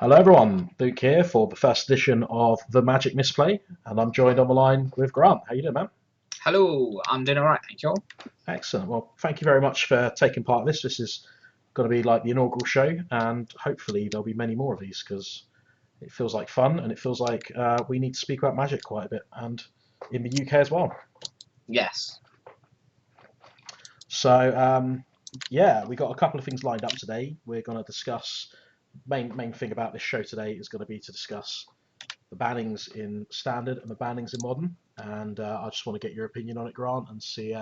Hello everyone, Luke here for the first edition of the Magic Misplay, and I'm joined on the line with Grant. How you doing, man? Hello, I'm doing all right, thank you. Excellent. Well, thank you very much for taking part in this. This is going to be like the inaugural show, and hopefully there'll be many more of these because it feels like fun, and it feels like we need to speak about Magic quite a bit, and in the UK as well. Yes. So yeah, we got a couple of things lined up today. We're going to discuss main thing about this show today is going to be to discuss the bannings in standard and the bannings in modern. And I just want to get your opinion on it, Grant, and see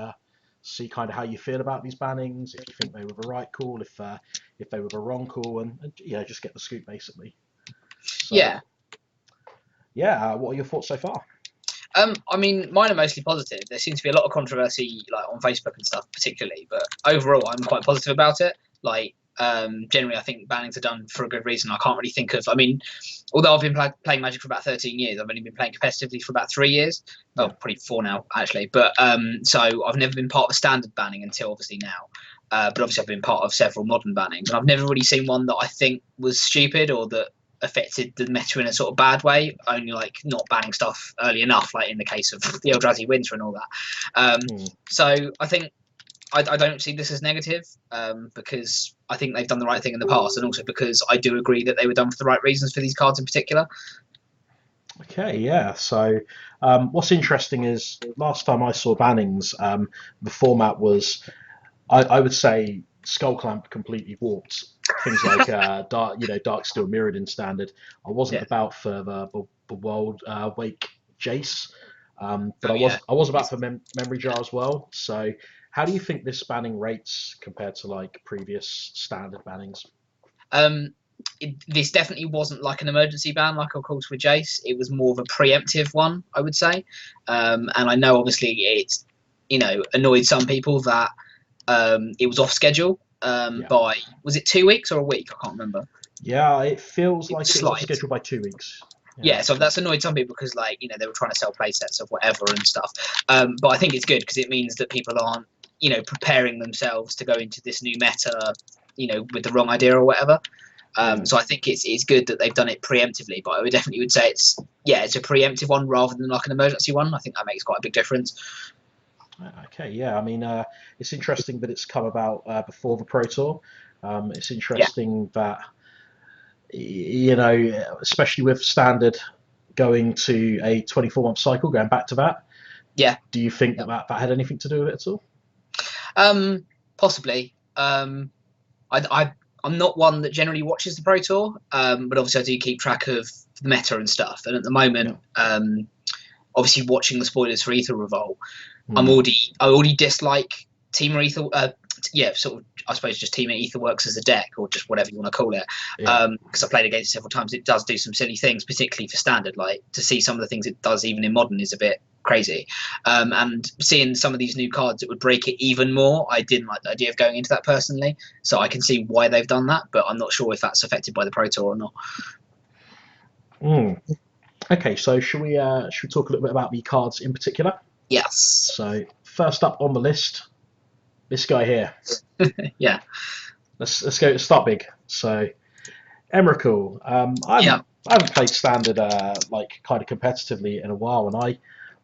kind of how you feel about these bannings. If you think they were the right call, if they were the wrong call, and yeah, just get the scoop basically. So Yeah. yeah, what are your thoughts so far? I mean, mine are mostly positive. There seems to be a lot of controversy, like on Facebook and stuff, particularly. But overall, I'm quite positive about it. Generally, I think bannings are done for a good reason. I can't really think of. I mean, although I've been playing Magic for about 13 years, I've only been playing competitively for about 3 years. Yeah. Well, probably four now, actually. But so I've never been part of a standard banning until obviously now. But obviously, I've been part of several modern bannings, and I've never really seen one that I think was stupid or that affected the meta in a sort of bad way. Only like not banning stuff early enough, like in the case of the Eldrazi Winter and all that. Hmm. So I think I don't see this as negative because I think they've done the right thing in the past, and also because I do agree that they were done for the right reasons for these cards in particular. Okay, yeah. So, what's interesting is last time I saw bannings, the format was I would say Skull Clamp completely warped. Things like Dark Steel Mirrored in Standard. I wasn't Yeah. about for the World Wake Jace, but Oh yeah. I was about for Memory Jar as well. So, how do you think this banning rates compared to like previous Standard bannings? Um, this definitely wasn't like an emergency ban, like of course with Jace. It was more of a preemptive one, I would say. And I know obviously it's annoyed some people that it was off schedule Yeah, by was it 2 weeks or a week? I can't remember. yeah. It feels It was like it was off slight. schedule by 2 weeks. Yeah, Yeah, so that's annoyed some people because they were trying to sell play sets of whatever and stuff. But I think it's good because it means that people aren't preparing themselves to go into this new meta with the wrong idea or whatever. yeah. So I think it's good that they've done it preemptively, but I would definitely say it's a preemptive one rather than like an emergency one. I think that makes quite a big difference. Okay, yeah. I mean, it's interesting that it's come about before the Pro Tour. It's Yeah, interesting that especially with standard going to a 24-month cycle, going back to that. yeah, Do you think yeah. that had anything to do with it at all? Possibly. I'm not one that generally watches the Pro Tour, but obviously I do keep track of the meta and stuff. And at the Yeah. moment, obviously watching the spoilers for Ether Revolt, Hmm. I already dislike Team Ether. Yeah, sort of. I suppose just Team Ether works as a deck, or just whatever you want to call it. Yeah. Because I played against it several times. It does do some silly things, particularly for standard. Like to see some of the things it does even in modern is a bit crazy. And seeing some of these new cards that would break it even more, I didn't like the idea of going into that personally. So I can see why they've done that, but I'm not sure if that's affected by the Pro Tour or not. Hmm. Okay, so should we talk a little bit about the cards in particular? Yes. So first up on the list, this guy here. Yeah. Let's start big. So Emrakul. Yeah. I haven't played standard like kind of competitively in a while, and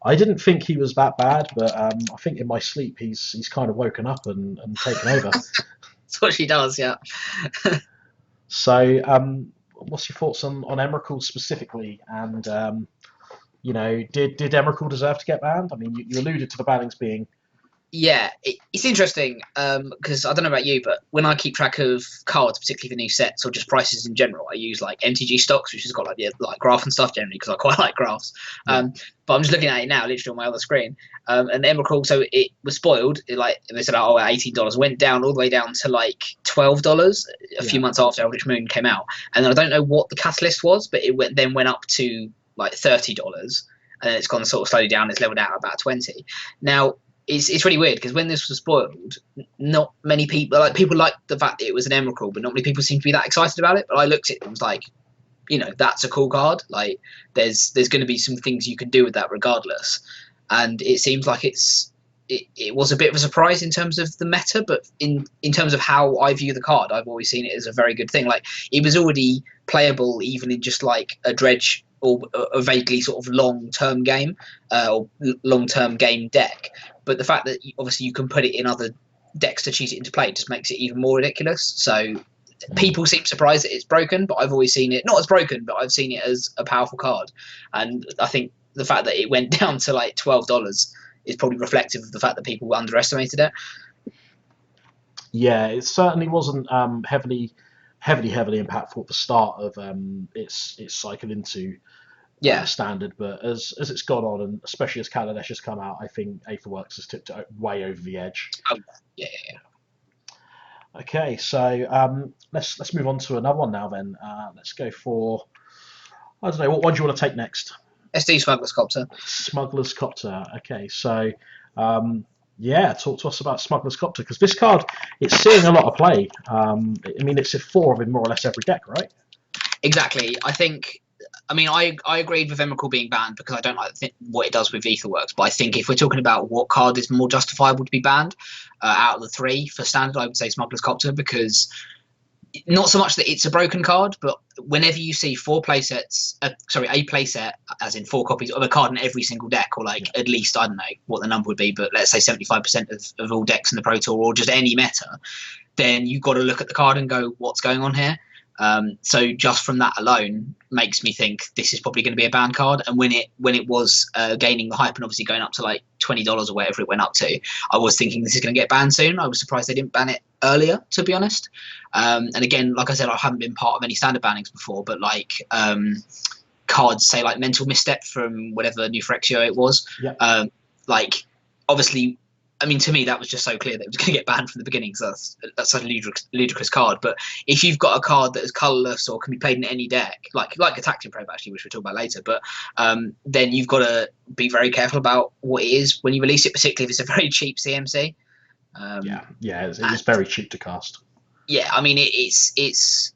I didn't think he was that bad, but I think in my sleep he's kind of woken up and taken over. That's what she does. Yeah. So what's your thoughts on Emrakul specifically? And did Emrakul deserve to get banned? I mean, you alluded to the bannings being Yeah, it's interesting because I don't know about you, but when I keep track of cards, particularly for new sets or just prices in general, I use like MTG stocks, which has got like the like graph and stuff generally because I quite like graphs. yeah But I'm just looking at it now, literally on my other screen. And Emerald, so it was spoiled. Like they said, oh, $18 went down all the way down to like $12 a few yeah months after Eldritch Moon came out, and then I don't know what the catalyst was, but then went up to like $30, and then it's gone sort of slowly down. It's leveled out at about 20 now. It's really weird because when this was spoiled, not many people liked the fact that it was an Emerald, but not many people seem to be that excited about it. But I looked at it and was like, that's a cool card. Like there's going to be some things you can do with that regardless, and it seems like it's it was a bit of a surprise in terms of the meta, but in terms of how I view the card, I've always seen it as a very good thing. Like, it was already playable even in just like a dredge or a vaguely sort of long-term game or long-term game deck. But the fact that obviously you can put it in other decks to cheat it into play just makes it even more ridiculous. So people seem surprised that it's broken, but I've always seen it not as broken, but I've seen it as a powerful card. And I think the fact that it went down to like $12 is probably reflective of the fact that people underestimated it. Yeah, it certainly wasn't heavily impactful at the start of its cycle into Yeah. standard, but as it's gone on, and especially as Kaladesh has come out, I think Aetherworks has tipped it way over the edge. Oh, yeah. Okay, so let's move on to another one now. Then let's go for, I don't know, what one do you want to take next? SD Smuggler's Copter. Smuggler's Copter. Okay, so yeah, talk to us about Smuggler's Copter, because this card, it's seeing a lot of play. I mean, it's a 4 in more or less every deck, right? Exactly. I agreed with Emrakul being banned because I don't like what it does with Aetherworks. But I think if we're talking about what card is more justifiable to be banned out of the 3 for standard, I would say Smuggler's Copter, because not so much that it's a broken card, but whenever you see a playset, as in 4 copies of a card in every single deck, or like at least, I don't know what the number would be, but let's say 75% of all decks in the Pro Tour, or just any meta, then you've got to look at the card and go, what's going on here? So just from that alone makes me think this is probably going to be a banned card. And when it was gaining the hype and obviously going up to like $20 or whatever it went up to, I was thinking this is going to get banned soon. I was surprised they didn't ban it earlier, to be honest. And again, like I said, I haven't been part of any standard bannings before, but like cards, say like Mental Misstep from whatever new Phyrexia it was, like obviously, I mean, to me, that was just so clear that it was going to get banned from the beginning. So that's such a ludicrous card. But if you've got a card that is colourless or can be played in any deck, like a Tactium Probe, actually, which we'll talk about later, but then you've got to be very careful about what it is when you release it, particularly if it's a very cheap CMC. It's very cheap to cast. Yeah, I mean, it's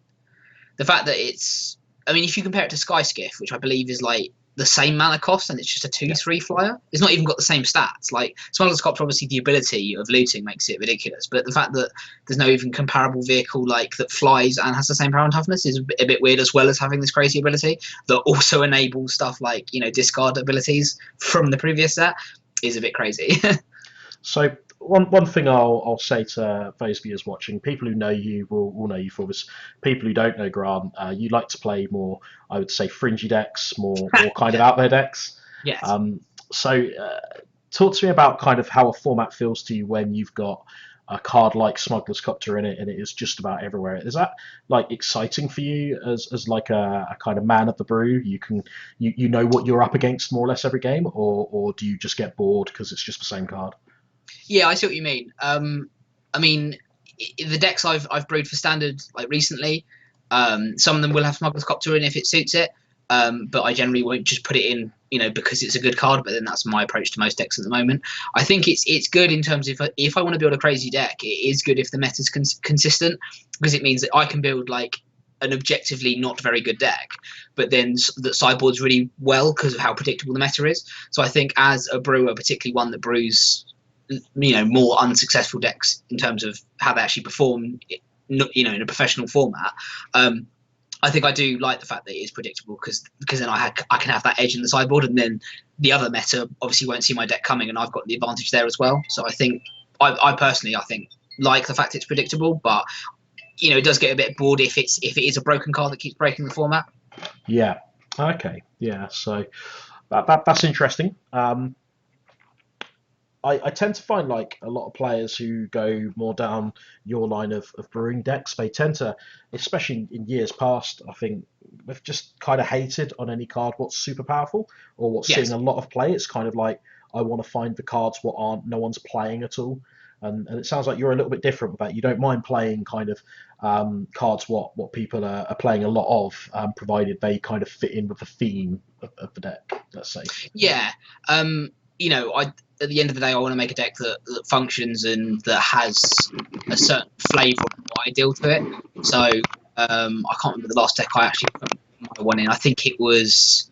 the fact that it's. I mean, if you compare it to Sky Skiff, which I believe is like the same mana cost, and it's just a 2/3 flyer. It's not even got the same stats. Like Smuggler's Copter, obviously the ability of looting makes it ridiculous, but the fact that there's no even comparable vehicle like that flies and has the same power and toughness is a bit weird, as well as having this crazy ability that also enables stuff like, you know, discard abilities from the previous set is a bit crazy. So one thing I'll say to those viewers watching, people who know you will know you for this. People who don't know Grant, you like to play more, I would say, fringy decks, more kind of out there decks. Yes. So talk to me about kind of how a format feels to you when you've got a card like Smuggler's Copter in it and it is just about everywhere. Is that like exciting for you as like a kind of man of the brew? You know what you're up against more or less every game, or do you just get bored because it's just the same card? Yeah, I see what you mean. I mean, the decks I've brewed for standard like recently, some of them will have Smuggler's Copter in if it suits it, but I generally won't just put it in, you know, because it's a good card. But then that's my approach to most decks at the moment. I think it's good in terms of if I want to build a crazy deck, it is good if the meta's consistent, because it means that I can build like an objectively not very good deck, but then that sideboards really well because of how predictable the meta is. So I think as a brewer, particularly one that brews, you know, more unsuccessful decks in terms of how they actually perform, you know, in a professional format, I think I do like the fact that it is predictable, because then I can have that edge in the sideboard, and then the other meta obviously won't see my deck coming, and I've got the advantage there as well. So I think I personally like the fact it's predictable, but you know, it does get a bit bored if it is a broken card that keeps breaking the format. Yeah. Okay. Yeah. So that's interesting. I tend to find like a lot of players who go more down your line of brewing decks, they tend to, especially in years past, I think they've just kind of hated on any card what's super powerful or what's seeing a lot of play. It's kind of like, I want to find the cards what no one's playing at all. And it sounds like you're a little bit different with that. You don't mind playing kind of cards what people are playing a lot of, provided they kind of fit in with the theme of the deck, let's say. Yeah. You know, at the end of the day, I want to make a deck that functions and that has a certain flavour or ideal to it. So I can't remember the last deck I actually put my one in. I think it was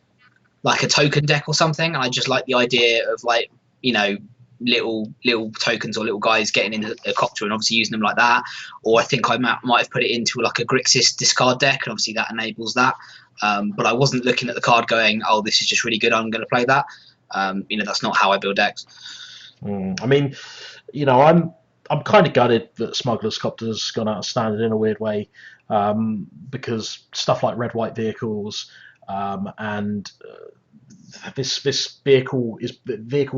like a token deck or something. And I just like the idea of, like, you know, little tokens or little guys getting into a copter and obviously using them like that. Or I think I might have put it into like a Grixis discard deck, and obviously that enables that. But I wasn't looking at the card going, oh, this is just really good, I'm going to play that. That's not how I build decks. I mean, I'm kind of gutted that Smuggler's Copter's gone out of standard in a weird way, because stuff like red white vehicles, and this vehicle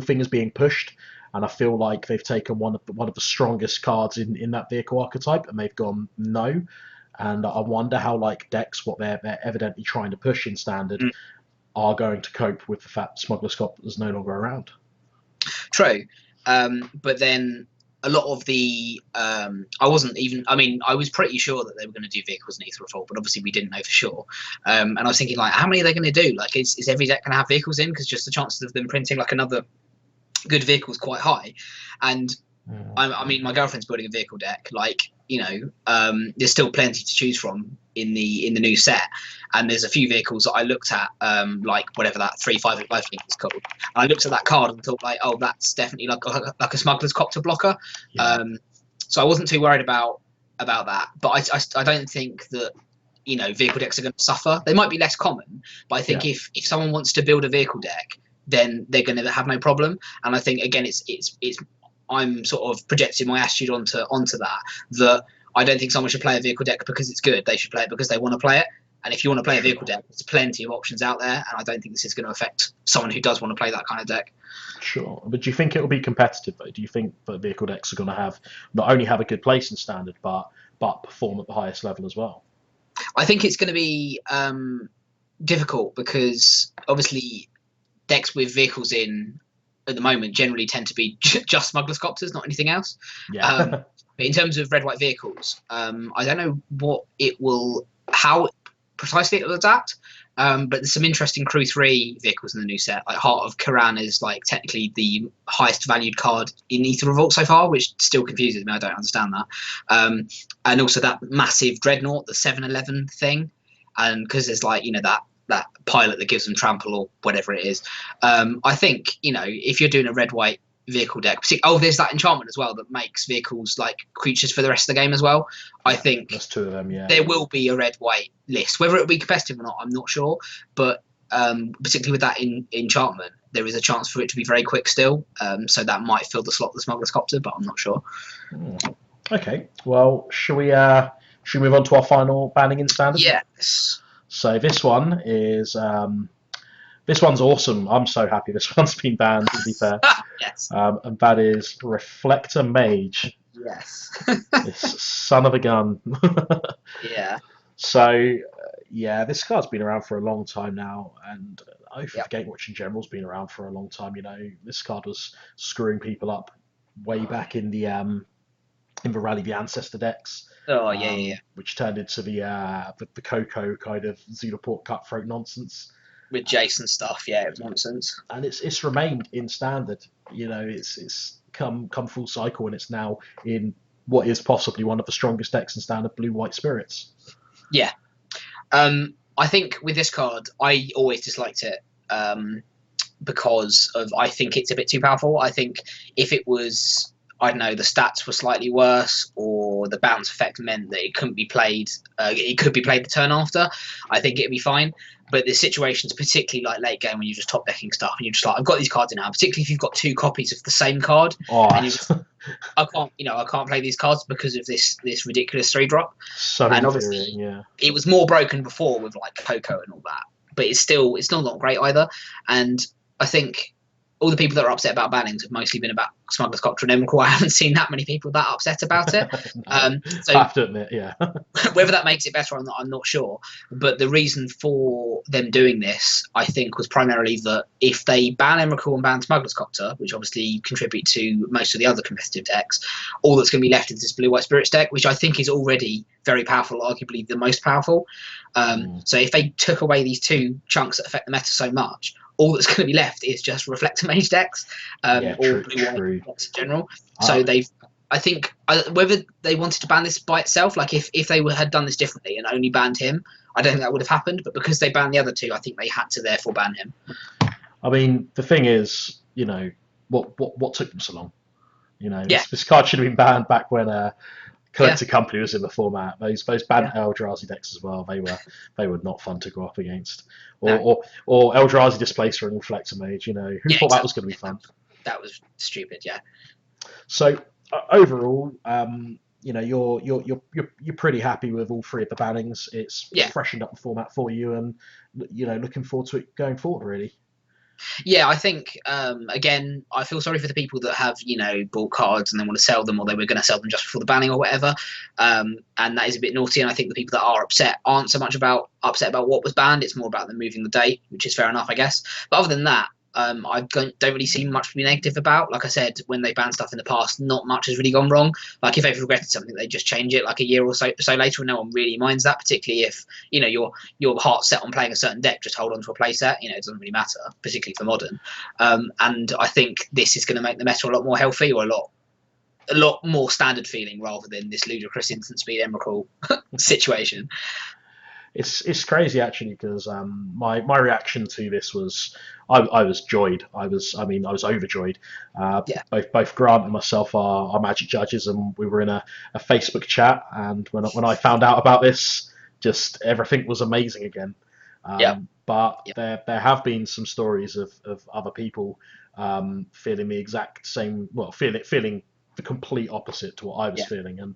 thing is being pushed, and I feel like they've taken one of the strongest cards in that vehicle archetype, and they've gone no. And I wonder how like decks, what they're evidently trying to push in standard, are going to cope with the fact Smuggler's Copter is no longer around. True, but then a lot of the I was pretty sure that they were going to do vehicles in Aether Revolt, but obviously we didn't know for sure. And I was thinking, like, how many are they going to do? Like, is every deck going to have vehicles in? Because just the chances of them printing like another good vehicle is quite high. And I mean, my girlfriend's building a vehicle deck. Like, there's still plenty to choose from in the new set, and there's a few vehicles that I looked at, like whatever that 3/5 lifelink is called. And I looked at that card and thought, like, oh, that's definitely like a Smuggler's Copter blocker. Yeah. So I wasn't too worried about that, but I don't think that vehicle decks are going to suffer. They might be less common, but I think if someone wants to build a vehicle deck, then they're going to have no problem. And I think again, it's I'm sort of projecting my attitude onto that I don't think someone should play a vehicle deck because it's good. They should play it because they want to play it. And if you want to play a vehicle deck, there's plenty of options out there, and I don't think this is going to affect someone who does want to play that kind of deck. Sure, but do you think it will be competitive though? Do you think that vehicle decks are going to not only have a good place in standard, but perform at the highest level as well? I think it's going to be difficult because obviously decks with vehicles in at the moment generally tend to be just Smuggler's Copters, not anything else. Yeah. But in terms of red white vehicles, I don't know how precisely it will adapt. But there's some interesting Crew 3 vehicles in the new set. Like Heart of Kiran is like technically the highest valued card in Aether Revolt so far, which still confuses me. I don't understand that. And also that massive Dreadnought, the 711 thing, and because there's like that pilot that gives them trample or whatever it is. I think if you're doing a red white vehicle deck, there's that enchantment as well that makes vehicles like creatures for the rest of the game as well. I think that's two of them. Yeah, there will be a red white list. Whether it'll be competitive or not, I'm not sure. But particularly with that enchantment, there is a chance for it to be very quick still. So that might fill the slot of the Smuggler's Copter, but I'm not sure. Okay. Well, should we move on to our final banning in standard? Yes. So this one is this one's awesome. I'm so happy this one's been banned, to be fair. Yes. And that is Reflector Mage. Yes. This son of a gun. Yeah. So this card's been around for a long time now, and Gatewatch in general's been around for a long time. This card was screwing people up way back in the Rally the Ancestor decks. Oh yeah. Which turned into the Coco kind of Xenoport cutthroat nonsense. With Jason stuff, yeah, it was nonsense. And it's remained in standard. It's come full cycle, and it's now in what is possibly one of the strongest decks in standard, Blue White Spirits. Yeah. I think with this card, I always disliked it because I think it's a bit too powerful. I think if it was, I don't know, the stats were slightly worse, or the bounce effect meant that it couldn't be played. It could be played the turn after. I think it'd be fine. But the situations, particularly like late game when you're just top decking stuff, and you're just like, I've got these cards in hand. Particularly if you've got two copies of the same card, and I can't play these cards because of this ridiculous 3-drop. So and obviously, it was more broken before with like Coco and all that, but it's still not great either. And I think all the people that are upset about Bannings have mostly been about Smuggler's Copter and Emrakul. I haven't seen that many people that upset about it. So I have to admit, yeah. Whether that makes it better or not, I'm not sure. But the reason for them doing this, I think, was primarily that if they ban Emrakul and ban Smuggler's Copter, which obviously contribute to most of the other competitive decks, all that's going to be left is this Blue White Spirits deck, which I think is already very powerful, arguably the most powerful. So if they took away these two chunks that affect the meta so much, all that's going to be left is just Reflector Mage decks, or Blue White decks in general. So I think whether they wanted to ban this by itself, like if they had done this differently and only banned him, I don't think that would have happened. But because they banned the other two, I think they had to therefore ban him. I mean, the thing is, what took them so long? You know, Yeah, this card should have been banned back when yeah, Collector Company was in the format. Those banned yeah. Eldrazi decks as well. They were not fun to go up against. No, Or Eldrazi Displacer and Reflector Mage. You know, who yeah, thought that was exactly. going to be fun? That was stupid. Yeah, So overall, you know, you're pretty happy with all three of the bannings. It's yeah. freshened up the format for you, and you know, looking forward to it going forward. Really. Yeah, I think again, I feel sorry for the people that have bought cards and they want to sell them, or they were going to sell them just before the banning or whatever, and that is a bit naughty. And I think the people that are upset aren't so much upset about what was banned; it's more about them moving the date, which is fair enough, I guess. But other than that, I don't really see much to be negative about. Like I said, when they banned stuff in the past, not much has really gone wrong. Like if they've regretted something, they just change it like a year or so later, and no one really minds that. Particularly if your heart's set on playing a certain deck, just hold on to a playset. It doesn't really matter, particularly for modern. And I think this is going to make the meta a lot more healthy, or a lot more standard feeling, rather than this ludicrous instant speed Emrakul situation. It's crazy actually because my reaction to this was I was joyed. I was overjoyed. Yeah, Both Grant and myself are Magic judges, and we were in a Facebook chat. And when I found out about this, just everything was amazing again. yeah, But yeah, there have been some stories of other people feeling the exact same. Well, feeling the complete opposite to what I was yeah. feeling. And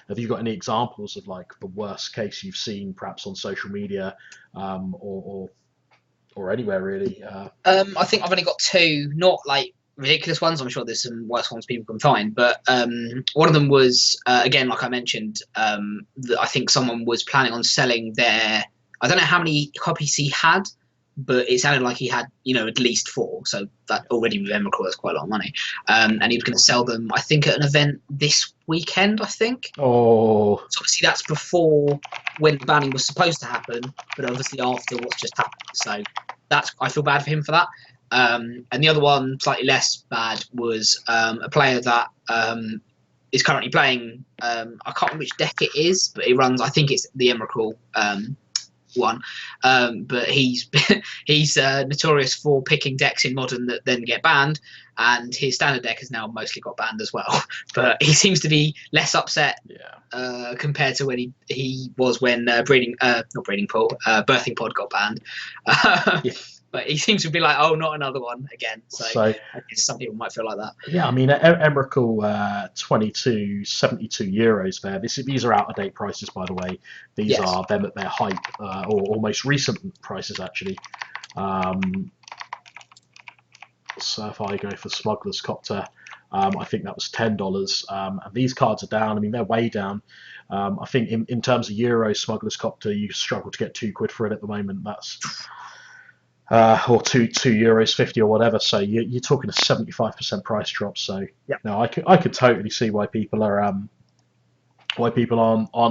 have you got any examples of like the worst case you've seen, perhaps on social media, or anywhere really? I think I've only got two, not like ridiculous ones. I'm sure there's some worse ones people can find, but one of them was again, like I mentioned, that I think someone was planning on selling their. I don't know how many copies he had, but it sounded like he had, at least four. So that already with Emrakul, that's quite a lot of money. And he was going to sell them, I think, at an event this weekend. I think. Oh, So obviously that's before when the banning was supposed to happen, but obviously after what's just happened. So I feel bad for him for that. And the other one, slightly less bad, was a player that is currently playing. I can't remember which deck it is, but it runs. I think it's the Emrakul one. But he's notorious for picking decks in modern that then get banned, and his standard deck has now mostly got banned as well. But he seems to be less upset yeah. compared to when he was when not breeding pool, birthing pod got banned. Yeah. But he seems to be like, oh, not another one again. So So I guess some people might feel like that. yeah, I mean, Emrakul 22.72 euros there. These are out of date prices, by the way. These Yes. are them at their height, or most recent prices actually. Um, so if I go for Smuggler's Copter, I think that was $10. And these cards are down. I mean, they're way down. I think in terms of Euro Smuggler's Copter, you struggle to get £2 for it at the moment. That's or €2 50 or whatever. So you're talking a 75% price drop. So Yeah. no, I could totally see why people aren't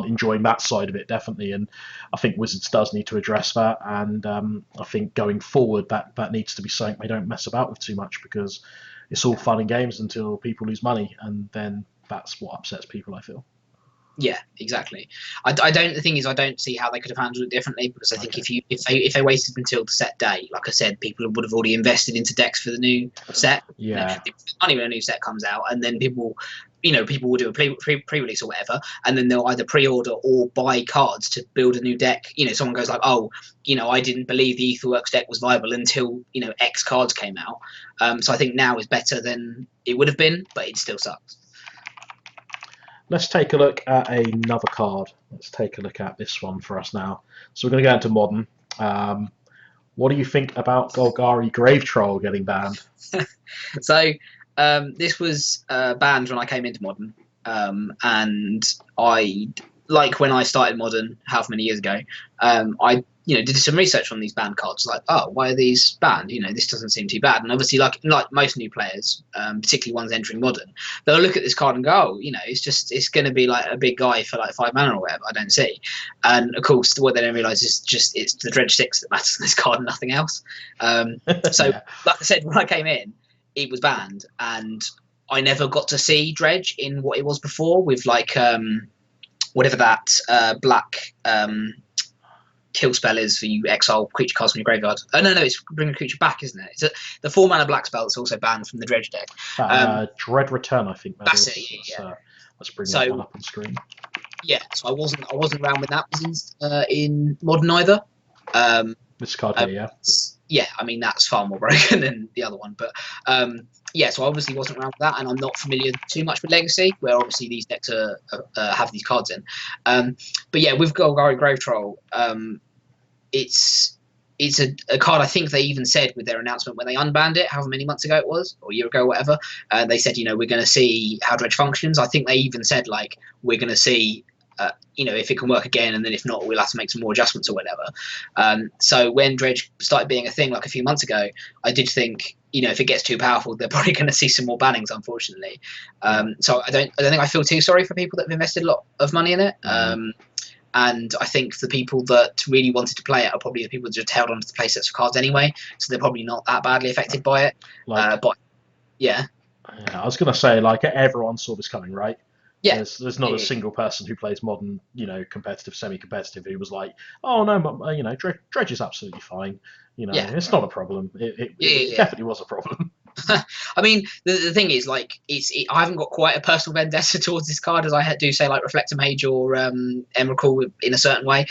enjoying that side of it, definitely. And I think Wizards does need to address that. And I think going forward that needs to be something they don't mess about with too much, because it's all fun and games until people lose money, and then that's what upsets people, I feel. Yeah, exactly. I don't. The thing is, I don't see how they could have handled it differently, because I think Okay. if they waited until the set day, like I said, people would have already invested into decks for the new set. Yeah. People spend money when a new set comes out, and then people will do a pre-release or whatever, and then they'll either pre-order or buy cards to build a new deck. Someone goes like, oh, I didn't believe the Aetherworks deck was viable until X cards came out. So I think now is better than it would have been, but it still sucks. Let's take a look at another card. Let's take a look at this one for us now. So we're going to go into modern. What do you think about Golgari Grave Troll getting banned? So this was banned when I came into modern, and I like when I started modern, however many years ago. I did some research on these banned cards. Like, oh, why are these banned? This doesn't seem too bad. And obviously, like most new players, particularly ones entering modern, they'll look at this card and go, oh, it's going to be like a big guy for like 5 mana or whatever. I don't see. And of course, what they don't realize is just it's the Dredge 6 that matters in this card and nothing else. So, Yeah. like I said, when I came in, it was banned, and I never got to see Dredge in what it was before with like whatever that black kill spell is for you exile creature cards from your graveyard. Oh no, it's bring a creature back, isn't it? The 4-mana black spell that's also banned from the Dredge deck. Dread Return, I think that's it. Yeah. Let's bring So, that one up on screen. Yeah, so I wasn't around when that was in Modern either. This card here, yeah. Yeah, I mean that's far more broken than the other one, but yeah, so I obviously wasn't around with that, and I'm not familiar too much with Legacy, where obviously these decks have these cards in. But yeah, with Golgari Grave Troll, it's a card I think they even said with their announcement when they unbanned it, however many months ago it was, or a year ago, whatever. They said, we're going to see how Dredge functions. I think they even said like we're going to see. If it can work again, and then if not, we'll have to make some more adjustments or whatever. So when Dredge started being a thing like a few months ago, I did think, if it gets too powerful, they're probably going to see some more bannings, unfortunately. So I don't think I feel too sorry for people that have invested a lot of money in it. And I think the people that really wanted to play it are probably the people that just held on to the playsets of cards anyway, so they're probably not that badly affected by it. But yeah, I was going to say, like, everyone saw this coming, right? Yeah, there's not a single person who plays Modern, competitive, semi-competitive, who was like, oh no, Dredge is absolutely fine. It's not a problem. It definitely was a problem. I mean, the thing is, like, I haven't got quite a personal vendetta towards this card as I do say, like, Reflector Mage or Emrakul in a certain way,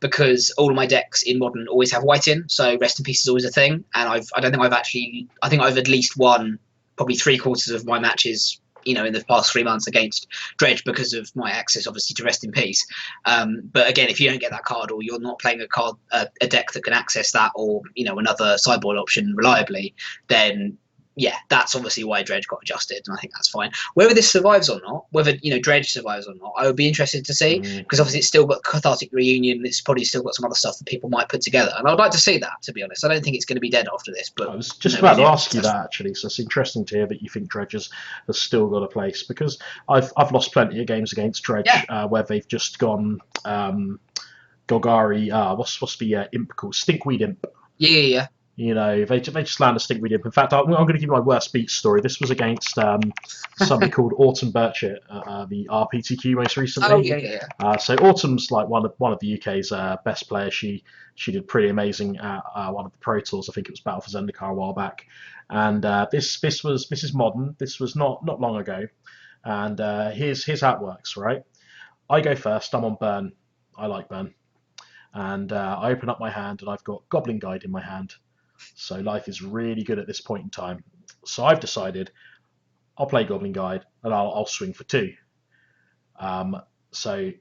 because all of my decks in Modern always have white in, so Rest in Peace is always a thing, and I think I've at least won probably 3/4 of my matches in the past 3 months against Dredge because of my access, obviously, to Rest in Peace. But again, if you don't get that card, or you're not playing a deck that can access that, or another sideboard option reliably, then yeah, that's obviously why Dredge got adjusted, and I think that's fine. Whether this survives or not, whether Dredge survives or not, I would be interested to see, because obviously it's still got Cathartic Reunion. It's probably still got some other stuff that people might put together, and I'd like to see that. To be honest, I don't think it's going to be dead after this. But I was just about to ask you that, actually. So it's interesting to hear that you think Dredge has still got a place, because I've lost plenty of games against Dredge where they've just gone Golgari. What's the imp called? Stinkweed Imp. Yeah. They just land a Stinkweed Imp. In fact, I'm going to give you my worst beat story. This was against somebody called Autumn Birchett at the RPTQ most recently. Oh, yeah. So Autumn's like one of the UK's best players. She did pretty amazing at one of the Pro Tours. I think it was Battle for Zendikar a while back. And this is Modern. This was not long ago. And here's how it works, right? I go first. I'm on Burn. I like Burn. And I open up my hand, and I've got Goblin Guide in my hand. So life is really good at this point in time. So I've decided I'll play Goblin Guide, and I'll swing for 2. So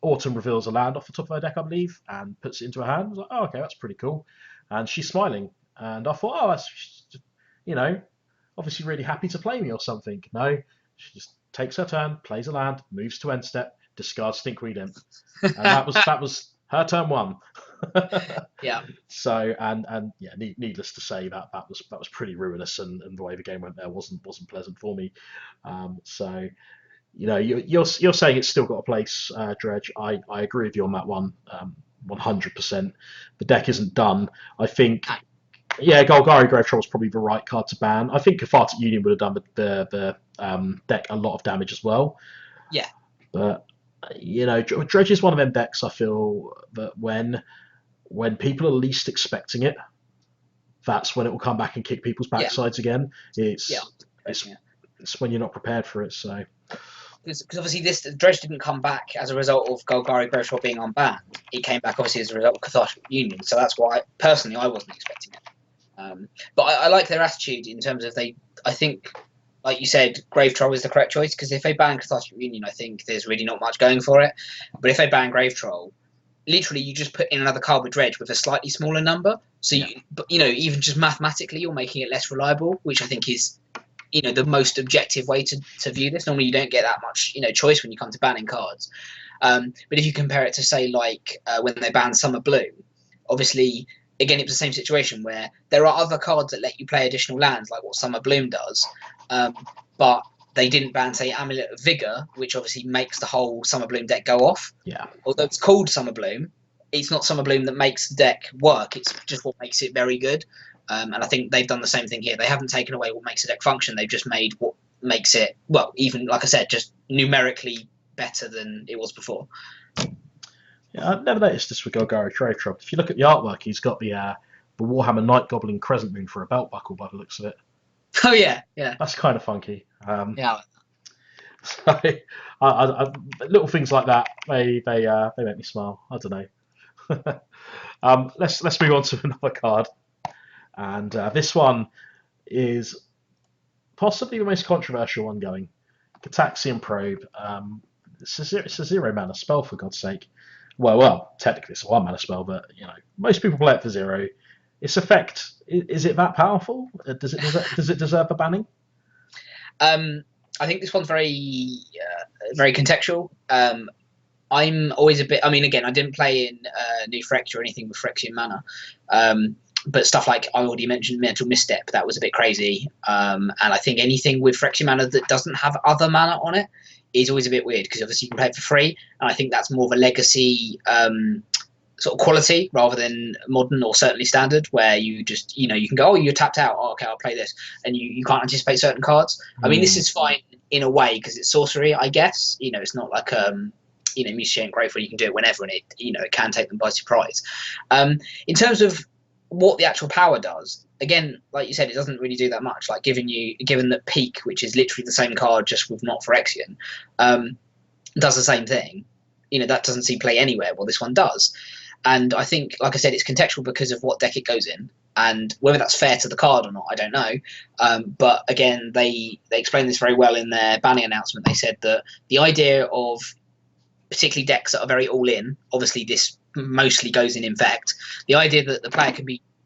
Autumn reveals a land off the top of her deck, I believe, and puts it into her hand. I was like, oh, okay, that's pretty cool. And she's smiling. And I thought, oh, that's, obviously really happy to play me or something. No, she just takes her turn, plays a land, moves to end step, discards Stinkweed Imp. And that was her turn 1. Yeah. So and yeah, needless to say that was pretty ruinous, and the way the game went there wasn't pleasant for me. So you're saying it's still got a place, Dredge. I agree with you on that one, 100%. The deck isn't done. I think. Yeah, Golgari Grave Troll is probably the right card to ban. I think Cathartic Union would have done the deck a lot of damage as well. Yeah. But Dredge is one of them decks. I feel that when people are least expecting it, that's when it will come back and kick people's backsides again. It's when you're not prepared for it. So because obviously this Dredge didn't come back as a result of Golgari Grave Troll being unbanned. It came back obviously as a result of Cathartic Union. So that's why personally I wasn't expecting it. But I like their attitude in terms of I think, like you said, Grave Troll is the correct choice, because if they ban Cathartic Reunion, I think there's really not much going for it. But if they ban Grave Troll, literally you just put in another card with Dredge with a slightly smaller number. So even just mathematically, you're making it less reliable, which I think is the most objective way to view this. Normally you don't get that much choice when you come to banning cards. But if you compare it to say like when they banned Summer Bloom, obviously. Again, it was the same situation where there are other cards that let you play additional lands, like what Summer Bloom does, but they didn't ban, say, Amulet of Vigor, which obviously makes the whole Summer Bloom deck go off. Yeah. Although it's called Summer Bloom, it's not Summer Bloom that makes the deck work. It's just what makes it very good. And I think they've done the same thing here. They haven't taken away what makes the deck function. They've just made what makes it, well, even, like I said, just numerically better than it was before. Yeah, I've never noticed this with Golgari Trove. If you look at the artwork, he's got the Warhammer Night Goblin Crescent Moon for a belt buckle by the looks of it. Oh yeah, yeah, That's kind of funky. yeah. So, little things like that, they make me smile. I don't know. Let's move on to another card, and this one is possibly the most controversial one going. Cataxian Probe. It's a 0 mana spell, for God's sake. Well, technically it's a 1 mana spell, but most people play it for 0. Its effect, is it that powerful? Does it deserve a banning? I think this one's very contextual. I'm always a bit. I mean, again, I didn't play in New Phyrexia or anything with Phyrexian mana, but stuff like I already mentioned, Mental Misstep, that was a bit crazy. And I think anything with Phyrexian mana that doesn't have other mana on it is always a bit weird, because obviously you can play it for free, and I think that's more of a legacy sort of quality rather than modern or certainly standard, where you just you can go, oh, you're tapped out, oh, okay, I'll play this, and you can't anticipate certain cards. I mean, this is fine in a way because it's sorcery, I guess. It's not like Misplay and Grave where you can do it whenever, and it can take them by surprise. In terms of what the actual power does, again, like you said, it doesn't really do that much. Like given that Peak, which is literally the same card just with not Phyrexian, does the same thing. That doesn't see play anywhere. Well, this one does. And I think, like I said, it's contextual because of what deck it goes in, and whether that's fair to the card or not, I don't know. But again, they explained this very well in their banning announcement. They said that the idea of particularly decks that are very all-in, obviously this mostly goes in Infect, the idea that the player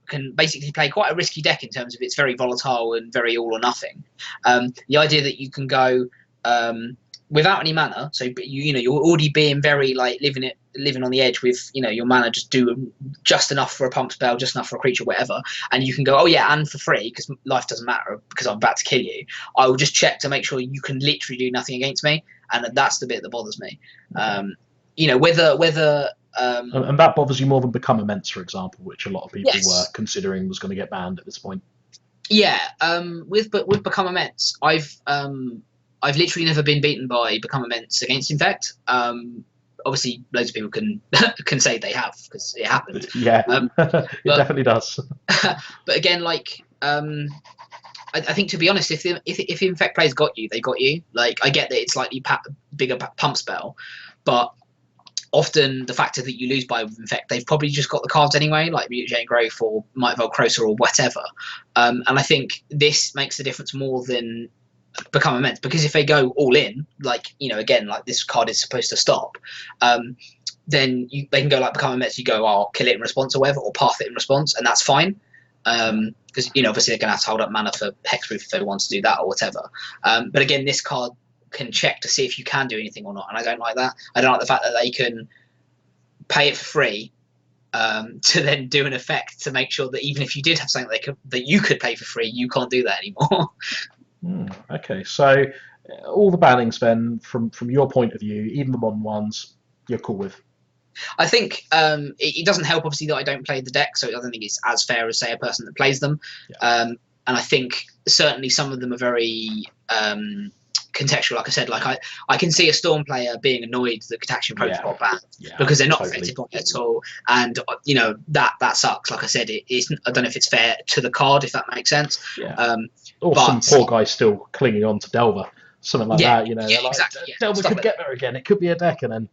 can basically play quite a risky deck in terms of it's very volatile and very all or nothing. The idea that you can go without any mana, so you're already being very living on the edge with your mana just do just enough for a pump spell, just enough for a creature, whatever, and you can go, oh yeah, and for free because life doesn't matter because I'm about to kill you, I will just check to make sure you can literally do nothing against me, and that's the bit that bothers me. Whether and that bothers you more than Become Immense, for example, which a lot of people yes. were considering was going to get banned at this point. Yeah, with Become Immense, I've literally never been beaten by Become Immense against Infect. Obviously, loads of people can say they have because it happened. Yeah, it definitely does. But again, I think, to be honest, if Infect players got you, they got you. I get that it's slightly bigger pump spell, but often the factor that you lose by with Infect, they've probably just got the cards anyway, like Mutagene Growth or Might Velcrosa or whatever. And I think this makes the difference more than Become Immense, because if they go all in, again, this card is supposed to stop, then they can go Become Immense, you go, oh, I'll kill it in response or whatever, or path it in response, and that's fine. Because obviously they're going to have to hold up mana for Hexproof if they want to do that or whatever. But again, this card can check to see if you can do anything or not, and I don't like that. I don't like the fact that they can pay it for free to then do an effect to make sure that even if you did have something that you could pay for free, you can't do that anymore. Okay, so all the bannings then, from your point of view, even the modern ones, you're cool with? I think it doesn't help, obviously, that I don't play the deck, so I don't think it's as fair as, say, a person that plays them. Yeah. And I think certainly some of them are very contextual. Like I said, I can see a Storm player being annoyed that Cataxian Probe got banned because they're not effective on it at all, and that sucks. Like I said, I don't know if it's fair to the card, if that makes sense. Yeah. Or some poor guy still clinging on to Delver, something like that. Exactly. Delver could get there again. It could be a deck, and then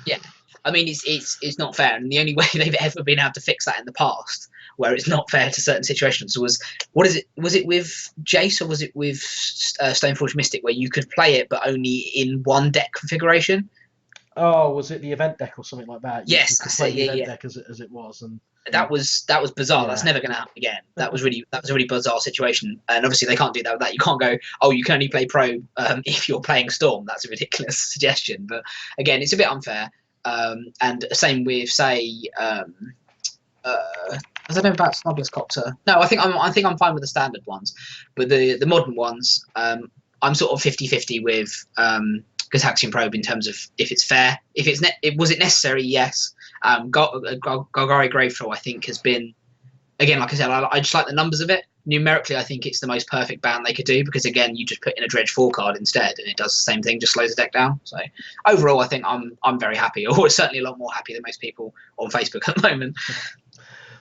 yeah. I mean, it's not fair, and the only way they've ever been able to fix that in the past, where it's not fair to certain situations, was Was it with Jace, or was it with Stoneforge Mystic, where you could play it but only in one deck configuration? Oh, was it the event deck or something like that? Yes, you could play the event deck as it was, and that was bizarre. Yeah. That's never going to happen again. That was a really bizarre situation, and obviously they can't do that with that. You can't go, oh, you can only play Probe if you're playing Storm. That's a ridiculous suggestion, but again, it's a bit unfair. And same with, say, I don't know about Smuggler's Copter. No, I think I'm fine with the standard ones, but the modern ones, I'm sort of 50-50 with Cataxian Probe in terms of if it's fair. Was it necessary? Yes. Golgari Gravethrower, I think, has been, again, like I said, I just like the numbers of it. numerically, I think it's the most perfect ban they could do because again, you just put in a Dredge 4 card instead, and it does the same thing, just slows the deck down. So overall, I think I'm very happy, or certainly a lot more happy than most people on Facebook at the moment.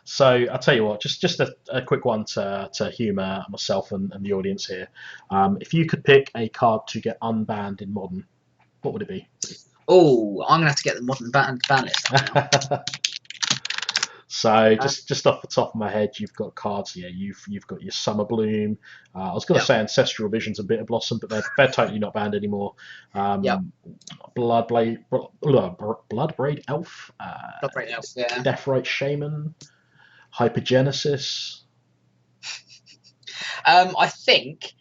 So I'll tell you what, just a quick one to humour myself and the audience here. If you could pick a card to get unbanned in Modern, what would it be? Oh, I'm gonna have to get the Modern ban list up now. So just off the top of my head, you've got cards here. You've got your Summer Bloom. I was going to Yep. say Ancestral Visions and Bitter Blossom, but they're totally not banned anymore. Yep. Bloodbraid Elf, Bloodbraid Elf, yeah. Deathrite Shaman, Hypergenesis. I think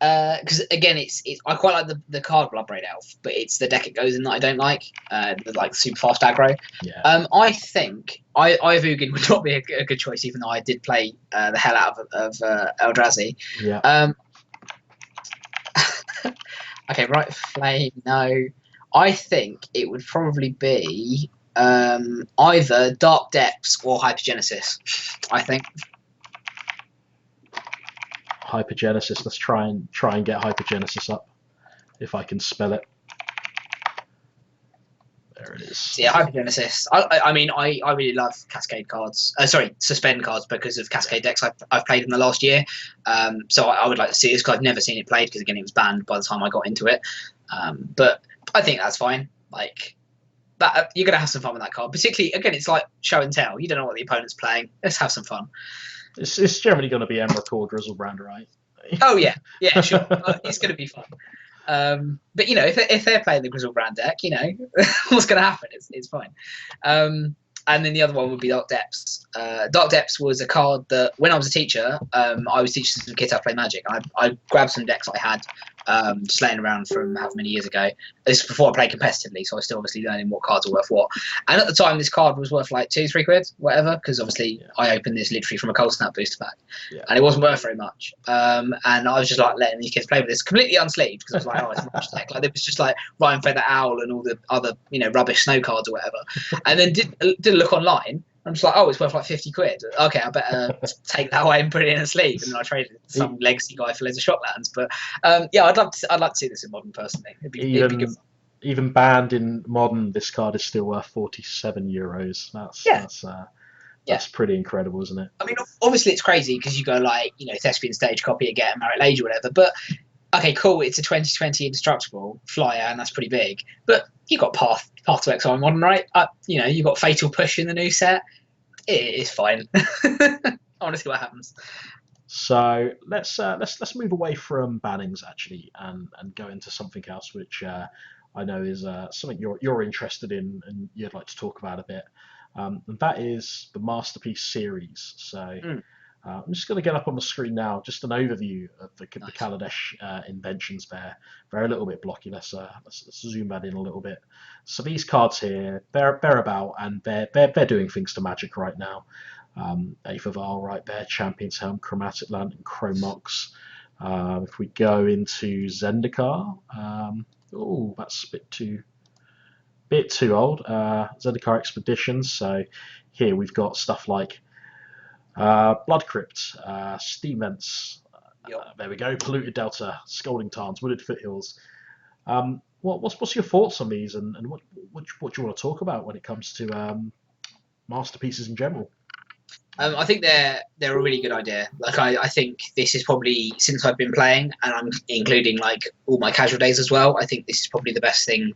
because again, it's I quite like the card Bloodbraid Elf, but it's the deck it goes in that I don't like. The like super fast aggro. Yeah. I think Ivugin would not be a good choice, even though I did play the hell out of Eldrazi. Yeah. Okay, right, Flame. No, I think it would probably be either Dark Depths or Hypergenesis. I think. Hypergenesis. Let's try and get Hypergenesis up, if I can spell it. There it is. So yeah, Hypergenesis. I mean, I really love Cascade cards. Sorry, Suspend cards because of Cascade decks I've played in the last year. So I would like to see this because I've never seen it played because again it was banned by the time I got into it. But I think that's fine. Like that, you're gonna have some fun with that card. Particularly again, it's like show and tell. You don't know what the opponent's playing. Let's have some fun. It's generally going to be Emrakul or Drizzlebrand, right? Oh yeah, sure. It's going to be fun. But you know, if they're playing the Grizzlebrand deck, you know what's going to happen. It's fine. And then the other one would be Dark Depths. Dark Depths was a card that when I was a teacher, I was teaching some kids how to play Magic. I grabbed some decks I had just laying around from however many years ago. This is before I played competitively, so I was still obviously learning what cards are worth what. And at the time, this card was worth like £2-3, whatever, because obviously I opened this literally from a Cold Snap booster pack, and it wasn't worth very much. And I was just like letting these kids play with this completely unsleeved because I was like, oh, it's a rubbish deck. Like there was just like Ryan Feather Owl and all the other rubbish snow cards or whatever. And then did a look online. I'm just like, oh, it's worth like £50. Okay, I better take that away and put it in a sleeve. And then I traded some legacy guy for loads of Shocklands. But yeah, I'd like to see this in Modern personally. It'd be good. Even banned in Modern, this card is still worth €47. That's pretty incredible, isn't it? I mean, obviously it's crazy because you go like, Thespian Stage, copy it, get a Merit Lage or whatever. But okay, cool, it's a 2020 indestructible flyer, and that's pretty big. But you got Path to Exile Modern, right? You got Fatal Push in the new set. It is fine. I want to see what happens. So let's move away from Bannings actually, and go into something else, which I know is something you're interested in and you'd like to talk about a bit. And that is the Masterpiece series. So I'm just going to get up on the screen now, just an overview of the Kaladesh inventions there. They're a little bit blocky. Let's zoom that in a little bit. So these cards here, they're about, and they're doing things to Magic right now. Eighth of Isle right there, Champion's Helm, Chromatic Land, and Chromox. If we go into Zendikar, that's a bit too old. Zendikar Expeditions. So here we've got stuff like Blood Crypt, Steam Vents. There we go. Polluted Delta, Scalding Tarns, Wooded Foothills. What's your thoughts on these, and what do you want to talk about when it comes to masterpieces in general? I think they're a really good idea. Like I think this is probably, since I've been playing, and I'm including like all my casual days as well, I think this is probably the best thing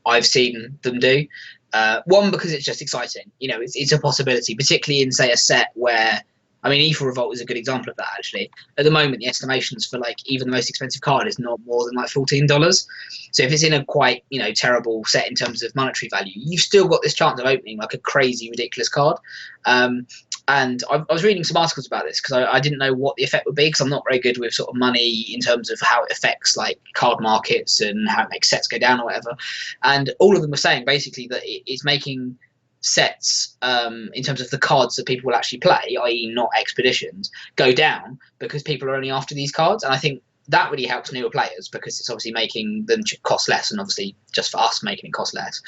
I've seen them do. One, because it's just exciting. It's a possibility, particularly in say a set where, I mean, Ether Revolt is a good example of that actually. At the moment, the estimations for like even the most expensive card is not more than like $14. So if it's in a quite terrible set in terms of monetary value, you've still got this chance of opening like a crazy ridiculous card. And I was reading some articles about this because I didn't know what the effect would be, because I'm not very good with sort of money in terms of how it affects like card markets and how it makes sets go down or whatever. And all of them were saying basically that it's making sets in terms of the cards that people will actually play, i.e. not expeditions, go down because people are only after these cards. And I think that really helps newer players because it's obviously making them cost less, and obviously just for us making it cost less.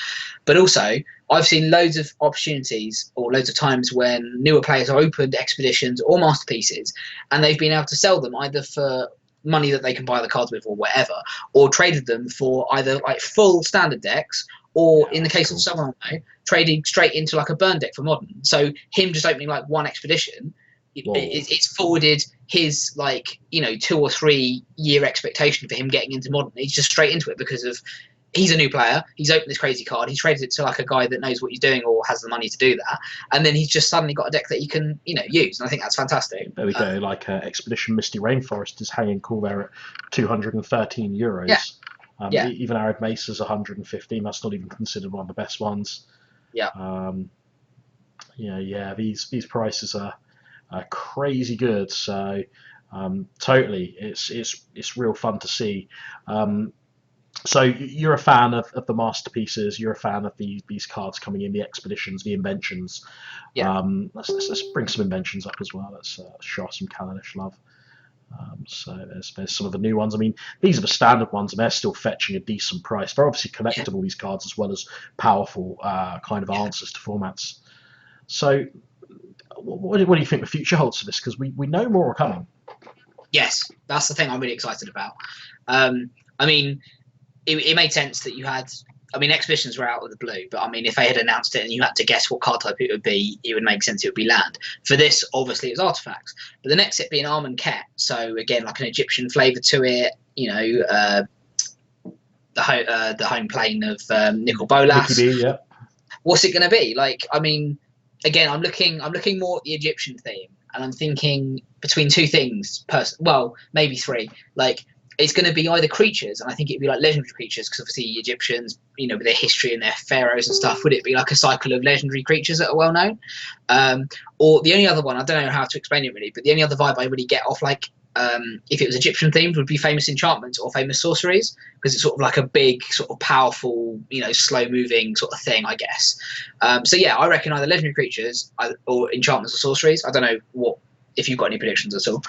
But also, I've seen loads of opportunities or loads of times when newer players have opened expeditions or masterpieces, and they've been able to sell them either for money that they can buy the cards with or whatever, or traded them for either like full standard decks, or in the case of someone I know, trading straight into like a burn deck for modern. So him just opening like one expedition, it's forwarded his 2 or 3 year expectation for him getting into modern. He's just straight into it because of he's a new player. He's opened this crazy card. He's traded it to like a guy that knows what he's doing or has the money to do that, and then he's just suddenly got a deck that he can use. And I think that's fantastic. There we go. Expedition Misty Rainforest is hanging cool there at €213. Yeah. Even Arid Mace is 115. That's not even considered one of the best ones. Yeah. These prices are crazy good. So totally, it's real fun to see. So you're a fan of the masterpieces. You're a fan of these cards coming in, the expeditions, the inventions. Yeah. Let's bring some inventions up as well. Let's show some Kaladesh love. So there's some of the new ones. I mean, these are the standard ones, and they're still fetching a decent price. They're obviously collectible, these cards, as well as powerful kind of answers to formats. So what do you think the future holds for this? Because we know more are coming. Yes, that's the thing I'm really excited about. I mean, it made sense that you had. I mean, expeditions were out of the blue, but I mean, if they had announced it and you had to guess what card type it would be, it would make sense. It would be land. For this, obviously, it was artifacts. But the next set being Arm and Ket, so again, like an Egyptian flavour to it. The home plane of Nicol Bolas. Mickey B, yeah. What's it going to be? I mean, again, I'm looking more at the Egyptian theme, and I'm thinking between two things. Well, maybe three. It's going to be either creatures, and I think it'd be like legendary creatures, because obviously Egyptians, with their history and their pharaohs and stuff, would it be like a cycle of legendary creatures that are well known? Or the only other one, I don't know how to explain it really, but the only other vibe I really get off if it was Egyptian themed, would be famous enchantments or famous sorceries, because it's sort of like a big, sort of powerful, slow moving sort of thing, I guess. So yeah, I reckon either legendary creatures or enchantments or sorceries. I don't know if you've got any predictions at all.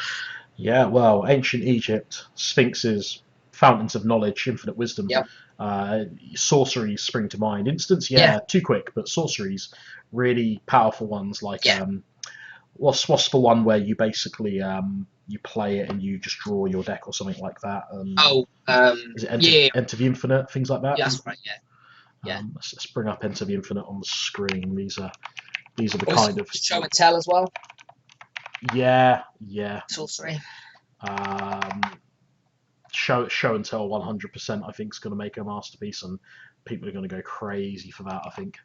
Yeah, well, ancient Egypt, sphinxes, fountains of knowledge, infinite wisdom. Yep. Sorceries spring to mind. Instants, too quick, but sorceries, really powerful ones. What's the one where you basically you play it and you just draw your deck or something like that? Is it Enter the Infinite, things like that? Yeah, that's right. Yeah. Let's bring up Enter the Infinite on the screen. These are the also, kind of show and tell as well. Yeah. Sorcery. Show and tell 100%. I think is going to make a masterpiece, and people are going to go crazy for that. I think.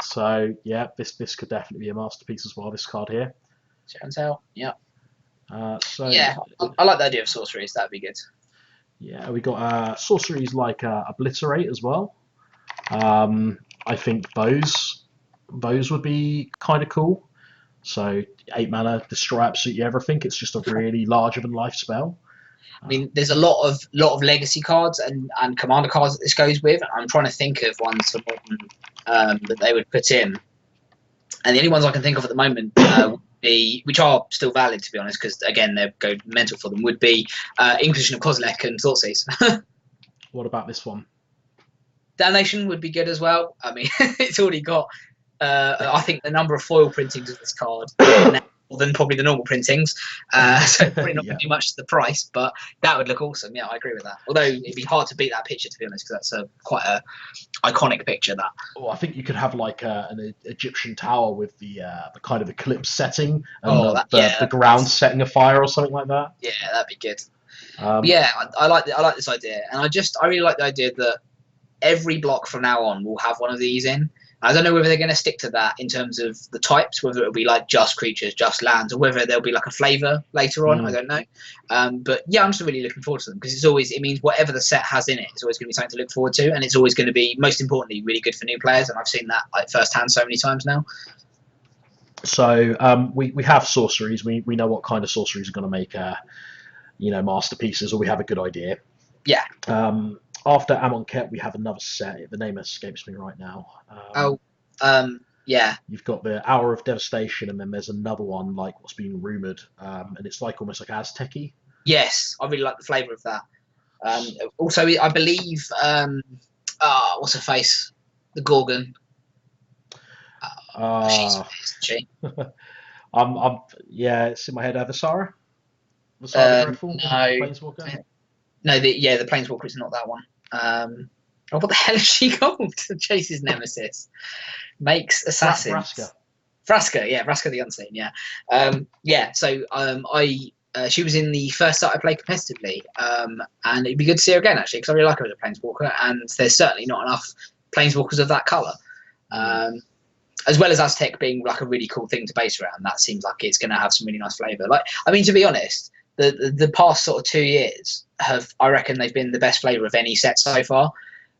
So yeah, this could definitely be a masterpiece as well. This card here. Show and tell. Yeah. I like the idea of sorceries. That'd be good. Yeah, we got sorceries like Obliterate as well. I think those would be kind of cool. So 8 mana, destroy absolutely everything. It's just a really larger than life spell. I mean, there's a lot of legacy cards and commander cards that this goes with. I'm trying to think of ones for modern that they would put in, and the only ones I can think of at the moment would be, which are still valid to be honest, because again they go mental for them, would be Inquisition of Kozilek and Thoughtseizes. What about this one? Damnation would be good as well. I mean, it's already got. I think the number of foil printings of this card more than probably the normal printings, so probably not going to do much to the price, but that would look awesome. Yeah, I agree with that. Although it'd be hard to beat that picture to be honest, because that's quite a iconic picture. That. Oh, I think you could have an Egyptian tower with the kind of eclipse setting and the ground setting afire or something like that. Yeah, that'd be good. I like this idea, and I really like the idea that every block from now on will have one of these in. I don't know whether they're going to stick to that in terms of the types, whether it'll be like just creatures, just lands, or whether there'll be like a flavour later on. I don't know. But yeah, I'm just really looking forward to them, because it means whatever the set has in it, it's always going to be something to look forward to, and it's always going to be, most importantly, really good for new players. And I've seen that firsthand so many times now. So we have sorceries. We know what kind of sorceries are going to make masterpieces, or we have a good idea. Yeah. After Amon-Ket, we have another set. The name escapes me right now. Yeah. You've got the Hour of Devastation, and then there's another one, like what's being rumoured, and it's like almost like Aztec-y. Yes, I really like the flavour of that. Also, I believe, what's her face? The Gorgon. She's Ah, isn't she? yeah, it's in my head. Vasara the Dreadful, the No, Planeswalker. no, the Planeswalker is not that one. What the hell is she called? Chase's nemesis makes Vraska. assassins. Vraska, yeah, Vraska the Unseen, yeah, yeah. So she was in the first set I played competitively, and it'd be good to see her again actually because I really like her as a Planeswalker, and there's certainly not enough Planeswalkers of that color. Um, as well as Aztec being like a really cool thing to base around, that seems like it's going to have some really nice flavor. Like, I mean, to be honest, the past sort of 2 years I reckon they've been the best flavor of any set so far.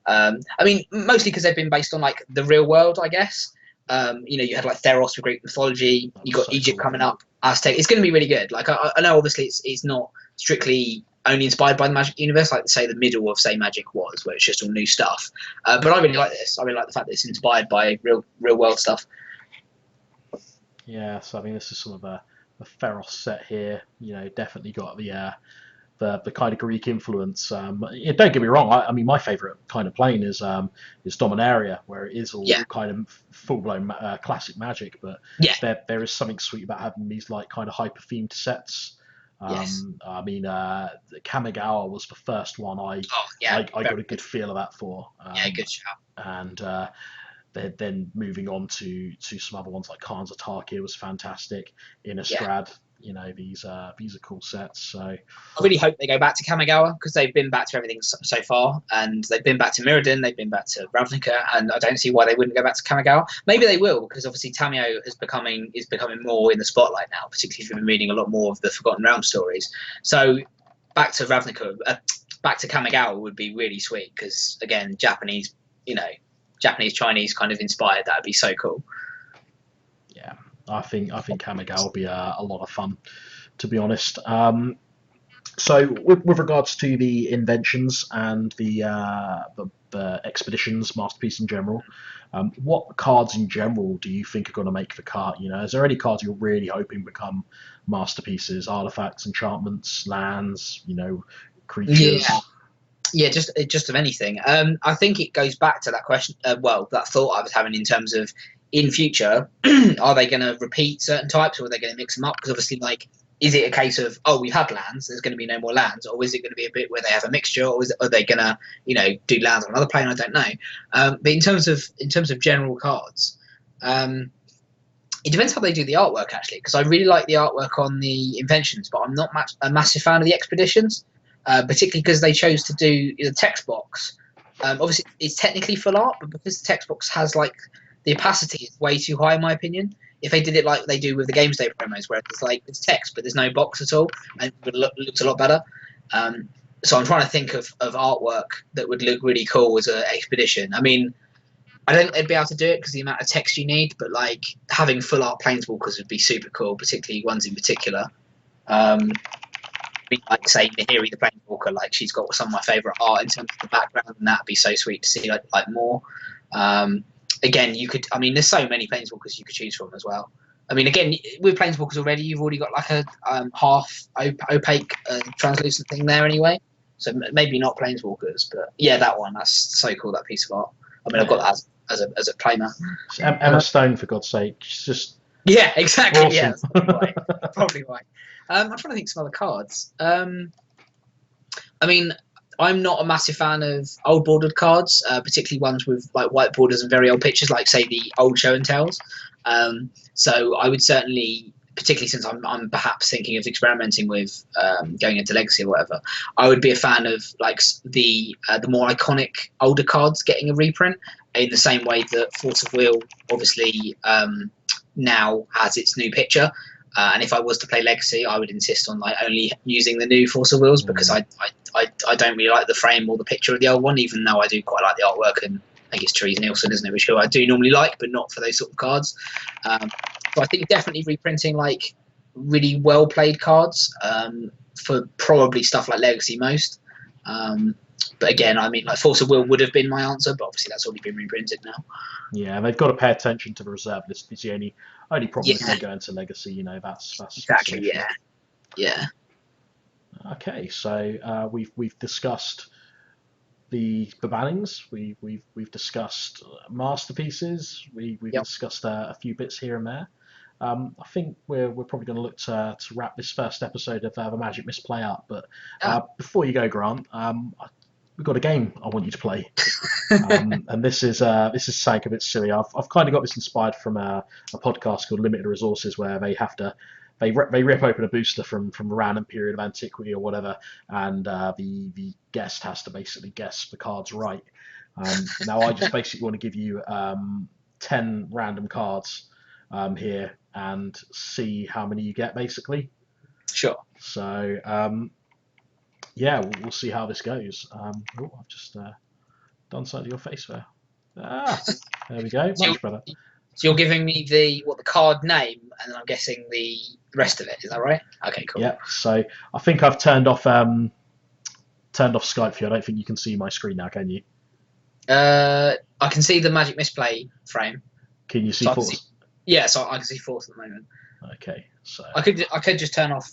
I mean, mostly because they've been based on like the real world, I guess. You had like Theros for Greek mythology. You got So Egypt cool. coming up, Aztec. It's going to be really good. Like I know, obviously, it's not strictly only inspired by the Magic universe, like say the middle of say Magic was, where it's just all new stuff. But I really like this. I really like the fact that it's inspired by real world stuff. Yeah, so I mean, this is some of the Feros set here. Definitely got the kind of Greek influence. Yeah, don't get me wrong. I mean, my favourite kind of plane is Dominaria, where it is all Yeah, kind of full blown classic Magic, but yeah, there is something sweet about having these like kind of hyper themed sets. yes. I mean, Kamigawa was the first one Oh, yeah, I very got a good good. feel of that for, Yeah, good shout. and then moving on to some other ones like Khan's Ataki was fantastic. Yeah. Innistrad, these are cool sets. So I really hope they go back to Kamigawa because they've been back to everything so far, and they've been back to Mirrodin, they've been back to Ravnica, and I don't see why they wouldn't go back to Kamigawa. Maybe they will because obviously Tamio is becoming more in the spotlight now, particularly if you've been reading a lot more of the Forgotten Realm stories. So back to Ravnica, back to Kamigawa would be really sweet because again, Japanese, Japanese Chinese kind of inspired. That would be so cool. yeah, I think Kamigawa will be a lot of fun, to be honest. So with regards to the inventions and the expeditions masterpiece in general, what cards in general do you think are going to make the cut? Is there any cards you're really hoping become masterpieces? Artifacts, enchantments, lands, Yeah, creatures. yeah, just of anything. I think it goes back to that question. Well, that thought I was having in terms of in future, are they going to repeat certain types, or are they going to mix them up? Because obviously, like, is it a case of we've had lands, there's going to be no more lands, or is it going to be a bit where they have a mixture, or are they going to do lands on another plane? I don't know. But in terms of general cards, um, it depends how they do the artwork actually, because I really like the artwork on the inventions, but I'm not a massive fan of the expeditions, particularly because they chose to do the text box. Obviously, it's technically full art, but because the text box has like the opacity is way too high in my opinion. If they did it like they do with the Games Day promos, where it's text but there's no box at all, and it looks a lot better. So I'm trying to think of artwork that would look really cool as an expedition. I mean, I don't think they'd be able to do it because the amount of text you need, but like having full art planeswalkers would be super cool, particularly ones in particular. I mean, like say Nahiri the planeswalker, like she's got some of my favorite art in terms of the background, and that'd be so sweet to see like more. Again, you could. I mean, there's so many planeswalkers you could choose from as well. I mean, again, with planeswalkers already, you've already got like a half opaque translucent thing there anyway. So maybe not planeswalkers, but yeah, that one. That's so cool. That piece of art. I mean, I've got Yeah. that as a playmat. It's Emma Stone, for God's sake. She's just Yeah, exactly. Yeah, awesome. that's probably why. Probably why. I'm trying to think of some other cards. I mean, I'm not a massive fan of old bordered cards, particularly ones with like white borders and very old pictures, like say the old show and tells. So I would certainly, particularly since I'm perhaps thinking of experimenting with going into Legacy or whatever, I would be a fan of like the more iconic older cards getting a reprint in the same way that Force of Will obviously now has its new picture. And if I was to play Legacy, I would insist on like only using the new Force of Wills because I don't really like the frame or the picture of the old one, even though I do quite like the artwork, and I think it's Therese Nielsen, isn't it, which I do normally like, but not for those sort of cards. So I think definitely reprinting like really well played cards for probably stuff like Legacy most. But again, I mean, like Force of Will would have been my answer, but obviously that's already been reprinted now. Yeah, and they've got to pay attention to the reserve list. It's the only problem if Yeah, they go into Legacy. That's an exactly. issue. Yeah, yeah. Okay, so we've discussed the Bannings. We've discussed masterpieces. We've Yep. discussed a few bits here and there. I think we're probably going to look to wrap this first episode of the Magic Misplay up. But Ah. before you go, Grant, we've got a game I want you to play. And this is something a bit silly. I've kind of got this inspired from a podcast called Limited Resources, where they rip open a booster from a random period of antiquity or whatever, and the guest has to basically guess the cards right. Now I just basically want to give you 10 random cards here and see how many you get basically. Sure. So yeah, we'll see how this goes. I've just done something to your face there. There we go. So Much better. you're giving me the card name, and I'm guessing the rest of it. Is that right? Okay, cool. Yeah. So I think I've turned off Skype for you. I don't think you can see my screen now, can you? I can see the Magic Misplay frame. Can you see So Force? Yeah, so I can see Force at the moment. Okay. So I could just turn off.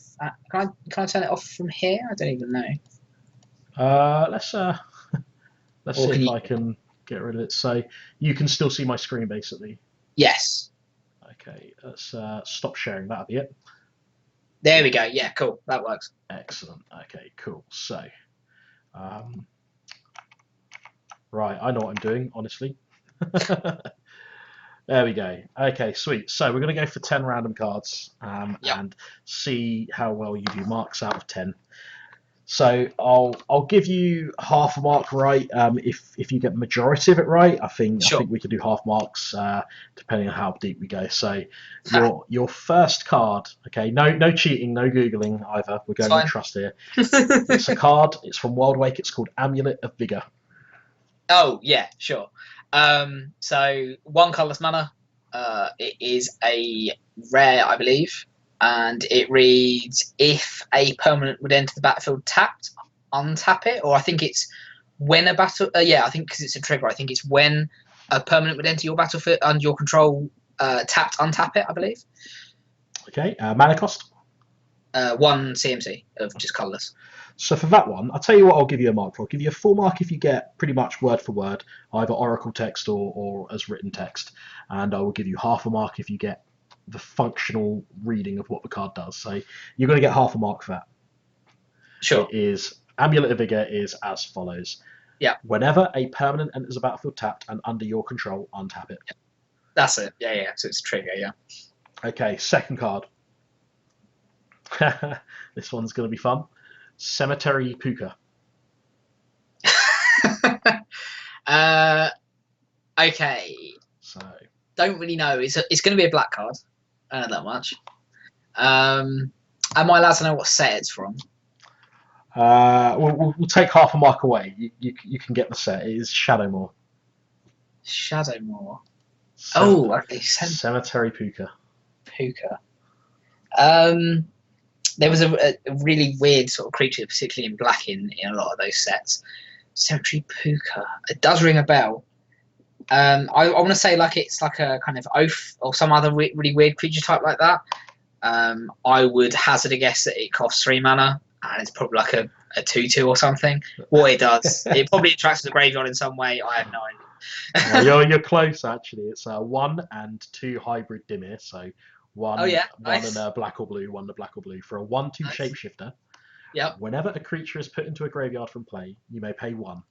Can I turn it off from here? I don't even know. let's see if I can get rid of it. So you can still see my screen basically. Yes. Okay. Let's stop sharing. That'll be it. There we go. Yeah, cool. That works. Excellent. Okay. Cool. So. Right, I know what I'm doing, honestly. There we go. Okay, sweet. So we're going to go for 10 random cards and see how well you do marks out of 10. So I'll give you half a mark right if you get the majority of it right. I think we could do half marks depending on how deep we go. So your first card, okay, no cheating, no googling either. We're going with trust here. It's a card. It's from Worldwake. It's called Amulet of Vigor. Oh yeah, sure. So 1 colorless mana. It is a rare, I believe, and it reads: if a permanent would enter the battlefield tapped, untap it. Or I think it's when a battle. I think because it's a trigger. I think it's when a permanent would enter your battlefield under your control. Tapped, untap it. I believe. Okay. Mana cost. 1 CMC of just colorless. So for that one, I'll tell you what I'll give you a mark for. I'll give you a full mark if you get pretty much word for word, either oracle text or as written text. And I will give you half a mark if you get the functional reading of what the card does. So you're going to get half a mark for that. Sure. It is Amulet of Vigor is as follows. Yeah. Whenever a permanent enters a battlefield tapped and under your control, untap it. That's it. Yeah. So it's a trigger, yeah. Okay, second card. This one's going to be fun. Cemetery Puka. Okay. So don't really know. It's going to be a black card. I don't know that much. Am I allowed to know what set it's from? We'll take half a mark away. You can get the set. It is Shadowmoor. Shadowmoor. Okay. Cemetery Puka. Puka. There was a really weird sort of creature, particularly in black, in a lot of those sets. Cemetery Puka. It does ring a bell. I want to say like it's like a kind of oath or some other really weird creature type like that. I would hazard a guess that it costs 3 mana and it's probably like a 2/2 or something. What it does, it probably attracts the graveyard in some way. I have no idea. You're close actually. It's 1 and 2 hybrid Dimir. So one nice. and a black or blue, 1 and a black or blue for a 1/2 nice. Shapeshifter. Yep. Whenever a creature is put into a graveyard from play, you may pay 1.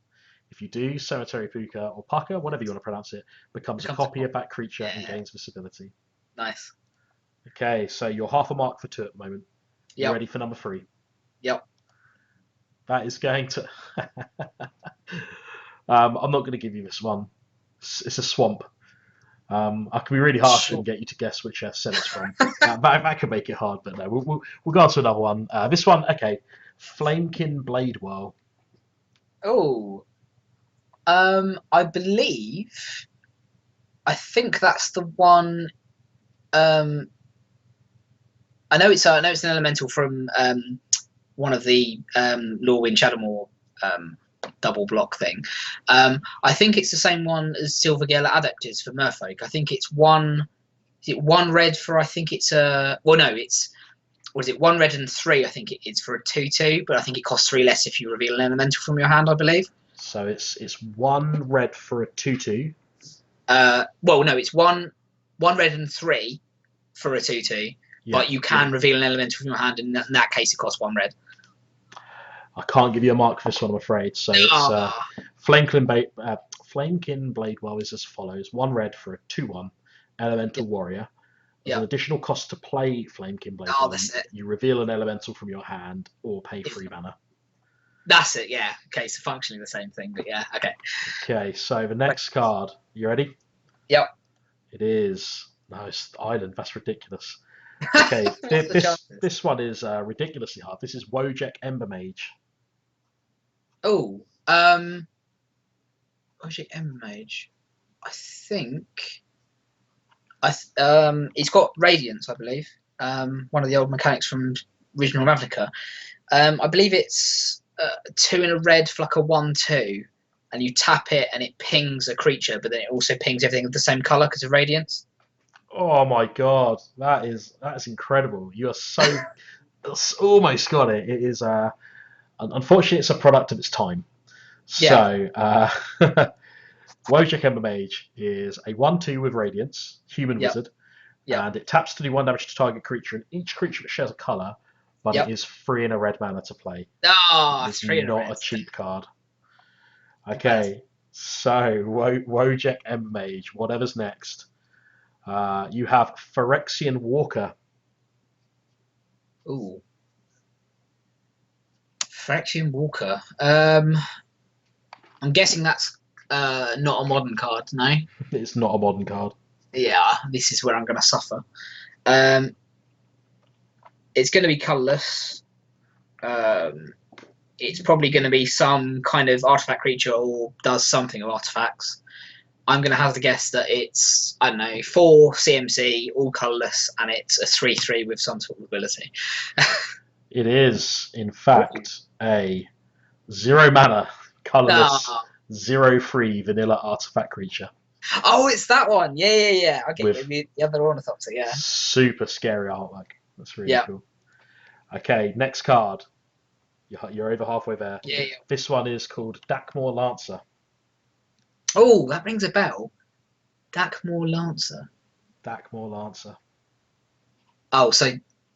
If you do, Cemetery Puka or Puka, whatever you want to pronounce it, becomes a copy of that creature and gains this ability. Nice. Okay, so you're half a mark for 2 at the moment. You ready for number 3? Yep. That is going to... I'm not going to give you this one. It's a swamp. I can be really harsh and get you to guess which set it's from. That could make it hard, but no, we'll go on to another one. This one, okay. Flamekin Blade Whirl. Oh. I think that's the one. I know it's an elemental from one of the Lorwyn Shadowmoor double block thing. I think it's the same one as Silvergale Adept is for Merfolk. I think it's 1. Is it 1 red for? I think it's it's was it 1 red and 3? I think it is for a 2/2, but I think it costs 3 less if you reveal an elemental from your hand, I believe. So it's 1 red for a 2/2. Well, no, it's one red and 3 for a 2/2, but you can reveal an elemental from your hand, and in that case, it costs 1 red. I can't give you a mark for this one, I'm afraid. So it's Flamekin Bladewell is as follows: 1 red for a 2/1 elemental warrior. There's an additional cost to play Flamekin Bladewell. That's it. You reveal an elemental from your hand or pay 3 mana. That's it, yeah. Okay, so functionally the same thing, but yeah, okay. Okay, so the next card. You ready? Yep. It is. No, it's Island. That's ridiculous. Okay, this one is ridiculously hard. This is Wojek Ember Mage. Oh, Wojek Ember Mage. I think it's got Radiance, I believe. One of the old mechanics from original Ravnica. I believe it's 2 in a red for like a 1/2, and you tap it and it pings a creature, but then it also pings everything of the same color because of Radiance. Oh my god, that is incredible. You are so almost got it. It is unfortunately it's a product of its time. So Wojek Ember Mage is a 1/2 with Radiance, human wizard, and it taps to do 1 damage to target creature, and each creature that shares a color, but it is 3 in a red mana to play. Oh, it's 3 in a red. Not a cheap card. Okay, so Wojek Ember Mage, whatever's next. You have Phyrexian Walker. Ooh. Phyrexian Walker. I'm guessing that's not a modern card, no? It's not a modern card. Yeah, this is where I'm going to suffer. It's going to be colourless. It's probably going to be some kind of artifact creature or does something of artifacts. I'm going to have to guess that it's, I don't know, 4 CMC, all colourless, and it's a 3/3 with some sort of ability. It is, in fact, a 0 mana, colourless, 0/3 vanilla artifact creature. Oh, it's that one. Yeah. Okay, the other ornithopter, yeah. Super scary artwork. That's really cool. Okay, next card. You're over halfway there. Yeah. This one is called Dakmor Lancer. Oh, that rings a bell. Dakmor Lancer. Dakmor Lancer. Oh, so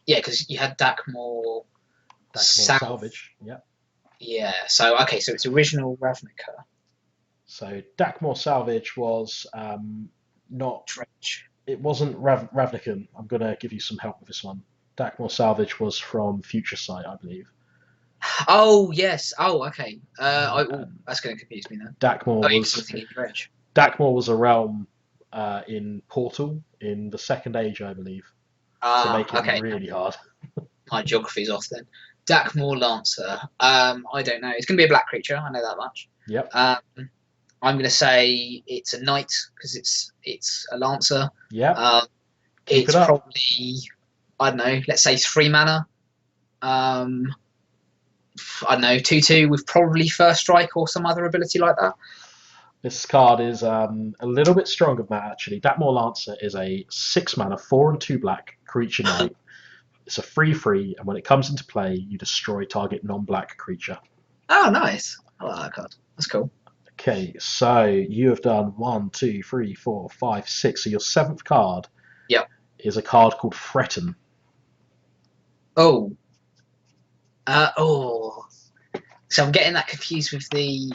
yeah, because you had Dakmor Salvage. Yeah. Yeah. So okay, so it's original Ravnica. So Dakmor Salvage was not. Dredge. It wasn't Ravnican. I'm gonna give you some help with this one. Dakmor Salvage was from Future Sight, I believe. Oh yes. Oh okay. That's going to confuse me then. Dakmor was a realm in Portal in the Second Age, I believe. To make it really hard. My geography's off then. Dakmor Lancer. I don't know. It's going to be a black creature. I know that much. Yep. I'm going to say it's a knight because it's a lancer. Yeah. It's probably, I don't know. Let's say 3 mana. I don't know, 2/2 with probably first strike or some other ability like that. This card is a little bit stronger than that, actually. Dakmor Lancer is a 6 mana, 4 and 2 black creature knight. It's a 3/3, and when it comes into play, you destroy target non-black creature. Oh, nice. I like that card. That's cool. Okay, so you have done 1, 2, 3, 4, 5, 6. So your 7th card is a card called Threaten. Oh. So I'm getting that confused with the...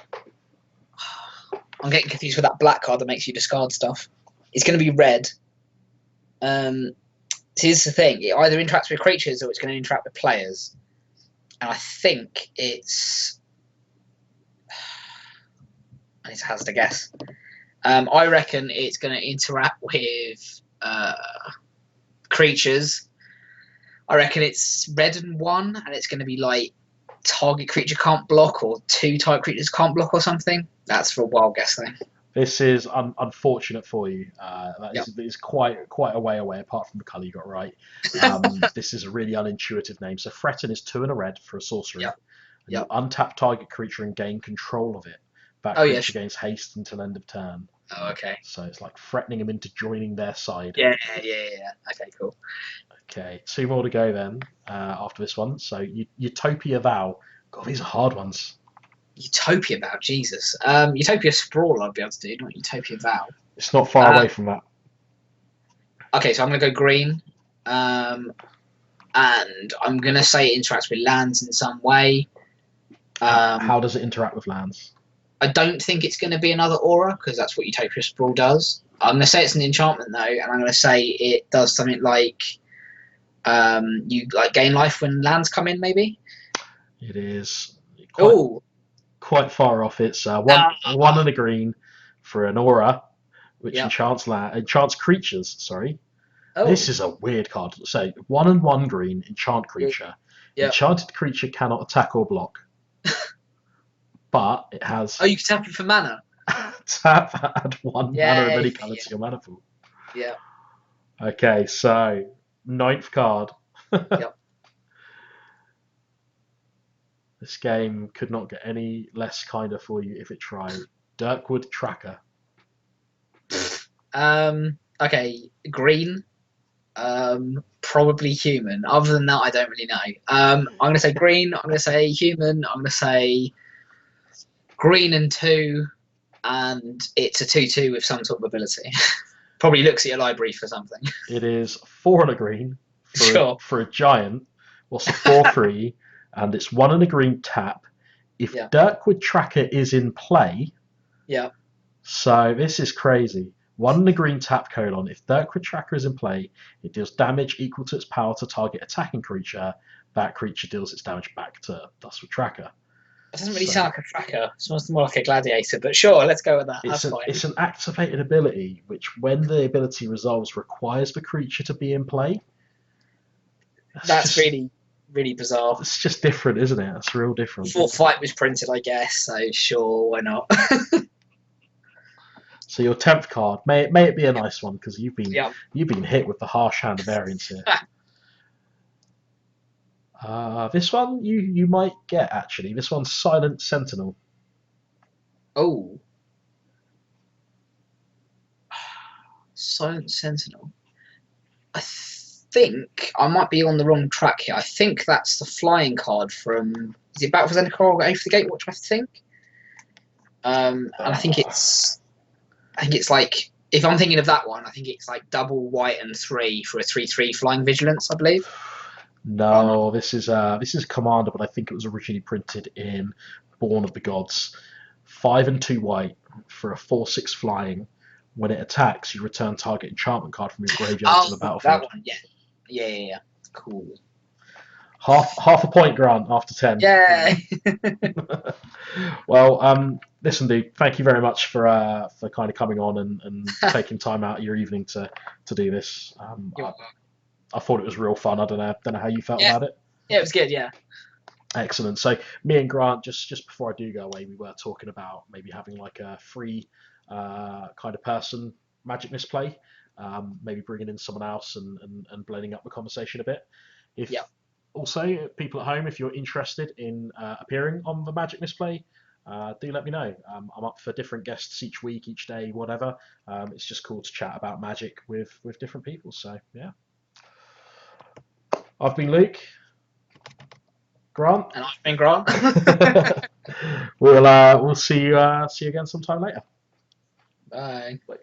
I'm getting confused with that black card that makes you discard stuff. It's going to be red. So here's the thing. It either interacts with creatures or it's going to interact with players. And I think it's... I need to hazard a guess. I reckon it's going to interact with creatures. I reckon it's red and 1, and it's going to be like target creature can't block or 2 type creatures can't block or something. That's for a wild guess though. This is unfortunate for you. That is quite a way away apart from the colour you got right. This is a really unintuitive name. So Threaten is 2 and a red for a sorcery. You untap target creature and gain control of it. That creature gains haste until end of turn. Oh, okay. So it's like threatening them into joining their side. Yeah. Okay, cool. Okay, 2 more to go then after this one. So Utopia Vow. God, these are hard ones. Utopia Vow, Jesus. Utopia Sprawl I'd be able to do, not Utopia Vow. It's not far away from that. Okay, so I'm going to go green. And I'm going to say it interacts with lands in some way. How does it interact with lands? I don't think it's going to be another aura, because that's what Utopia Sprawl does. I'm going to say it's an enchantment, though, and I'm going to say it does something like you like gain life when lands come in, maybe? It is Oh, quite far off. It's one and a green for an aura, which enchants creatures. Sorry. Oh. This is a weird card. So 1 and 1 green, enchant creature. Yep. Enchanted creature cannot attack or block. But it has. Oh, you can tap it for mana. Tap, add 1 mana of any colour to your mana pool. Yeah. Okay, so 9th card. Yep. This game could not get any less kinder for you if it tried. Dirkwood Tracker. Okay, green. Probably human. Other than that, I don't really know. I'm going to say green. I'm going to say human. I'm going to say green and 2, and it's a 2/2 with some sort of ability. Probably looks at your library for something. It is 4 and a green for a giant. What's a 4/3? And it's 1 and a green tap. If Dirkwood Tracker is in play. Yeah. So this is crazy. 1 and a green tap : if Dirkwood Tracker is in play, it deals damage equal to its power to target attacking creature. That creature deals its damage back to Dustwood Tracker. It doesn't really sound like a tracker. It sounds more like a gladiator, but sure, let's go with that. That's fine. It's an activated ability, which when the ability resolves requires the creature to be in play. That's really, really bizarre. It's just different, isn't it? It's real different. Before Fight was printed, I guess, so sure, why not? So your 10th card, may it be a nice one, because you've been hit with the harsh hand variance here. This one you might get, actually. This one's Silent Sentinel. Oh. Silent Sentinel. I think I might be on the wrong track here. I think that's the flying card from... Is it Battle for Zendikar or Aim for the Gatewatch, I think? And I think it's like... If I'm thinking of that one, I think it's like double white and 3 for a 3/3 flying vigilance, I believe. No, this is a commander, but I think it was originally printed in Born of the Gods. 5 and 2 white for a 4/6 flying. When it attacks, you return target enchantment card from your graveyard to the battlefield. That one, yeah. Cool. Half a point, Grant, after 10. Yeah. Well, listen, dude, thank you very much for kind of coming on and taking time out of your evening to do this. I thought it was real fun. I don't know how you felt about it. Yeah, it was good. Yeah. Excellent. So me and Grant, just before I do go away, we were talking about maybe having like a free kind of person Magic Misplay, maybe bringing in someone else and blending up the conversation a bit. Also, people at home, if you're interested in appearing on the Magic Misplay, do let me know. I'm up for different guests each week, each day, whatever. It's just cool to chat about Magic with different people. So yeah. I've been Luke. Grant. And I've been Grant. We'll see you again sometime later. Bye. Bye.